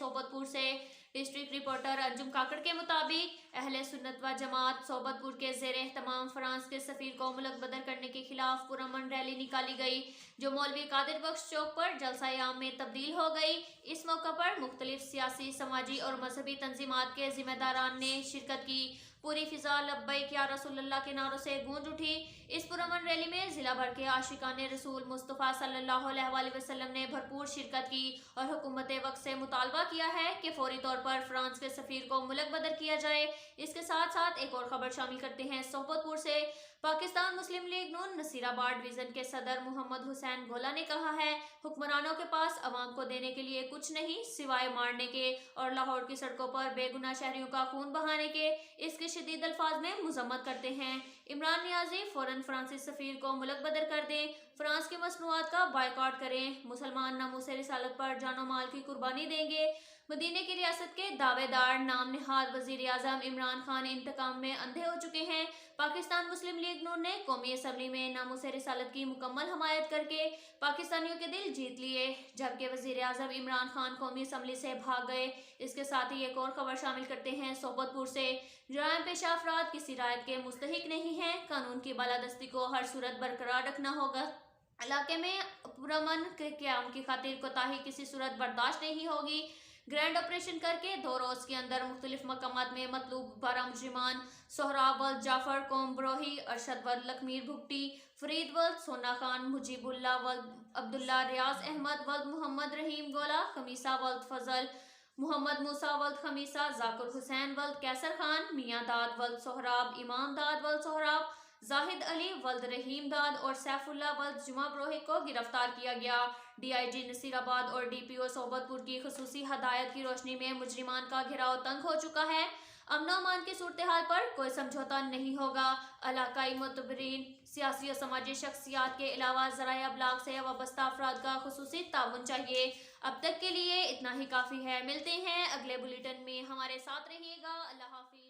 صحبت پور سے ڈسٹرکٹ رپورٹر انجم کاکڑ کے مطابق اہل سنت و جماعت صحبت پور کے زیر اہتمام فرانس کے سفیر کو ملک بدر کرنے کے خلاف پرامن ریلی نکالی گئی جو مولوی قادر بخش چوک پر جلسہ عام میں تبدیل ہو گئی۔ اس موقع پر مختلف سیاسی، سماجی اور مذہبی تنظیمات کے ذمہ داران نے شرکت کی۔ پوری فضا لبیک یا رسول اللہ کے نعروں سے گونج اٹھی۔ اس پرامن ریلی میں ضلع بھر کے عاشقان رسول مصطفیٰ صلی اللہ علیہ وآلہ وسلم نے بھرپور شرکت کی اور حکومت وقت سے مطالبہ کیا ہے کہ فوری طور پر فرانس کے سفیر کو ملک بدر کیا جائے۔ اس کے ساتھ ساتھ ایک اور خبر شامل کرتے ہیں صحبت پور سے۔ پاکستان مسلم لیگ نون نصیر آباد ڈویژن کے صدر محمد حسین گولا نے کہا ہے حکمرانوں کے پاس عوام کو دینے کے لیے کچھ نہیں سوائے مارنے کے اور لاہور کی سڑکوں پر بے گناہ شہریوں کا خون بہانے کے۔ اس کی شدید الفاظ میں مذمت کرتے ہیں۔ عمران نیازی فوراً فرانسیسی سفیر کو ملک بدر کر دیں، فرانس کی مصنوعات کا بائیکاٹ کریں، مسلمان ناموس رسالت پر جان و مال کی قربانی دیں گے۔ مدینہ کی ریاست کے دعوے دار نام نہاد وزیر اعظم عمران خان انتقام میں اندھے ہو چکے ہیں۔ پاکستان مسلم لیگ نون نے قومی اسمبلی میں ناموس رسالت کی مکمل حمایت کر کے پاکستانیوں کے دل جیت لیے، جبکہ وزیر اعظم عمران خان قومی اسمبلی سے بھاگ گئے۔ اس کے ساتھ ہی ایک اور خبر شامل کرتے ہیں صحبت پور سے۔ جرائم پیشہ افراد کسی رعایت کے مستحق نہیں ہیں، قانون کی بالادستی کو ہر صورت برقرار رکھنا ہوگا۔ علاقے میں پرامن قیام کی خاطر کوتاہی کسی صورت برداشت نہیں ہوگی۔ گرینڈ آپریشن کر کے 2 روز کے اندر مختلف مقامات میں مطلوب 12 مجرمان سہراب ولد جعفر قوم بروہی، ارشد ولد لکھمیر بھگٹی، فرید ولد سونا خان، مجیب اللہ ولد عبداللہ، ریاض احمد ولد محمد رحیم گولا، خمیسہ ولد فضل، محمد موسیٰ ولد خمیسہ، ذاکر حسین ولد کیسر خان، میاں داد ولد سہراب، امام داد ولد سہراب، زاہد علی ولد رحیم داد اور سیف اللہ ولد جمعہ بروہی کو گرفتار کیا گیا۔ ڈی آئی جی نصیر آباد اور ڈی پی او صحبت پور کی خصوصی ہدایت کی روشنی میں مجرمان کا گھیراؤ تنگ ہو چکا ہے۔ امن و امان کی صورتحال پر کوئی سمجھوتہ نہیں ہوگا۔ علاقائی معتبرین، سیاسی اور سماجی شخصیات کے علاوہ ذرائع ابلاغ سے وابستہ افراد کا خصوصی تعاون چاہیے۔ اب تک کے لیے اتنا ہی کافی ہے۔ ملتے ہیں اگلے بلیٹن میں، ہمارے ساتھ رہیے گا۔ اللہ حافظ۔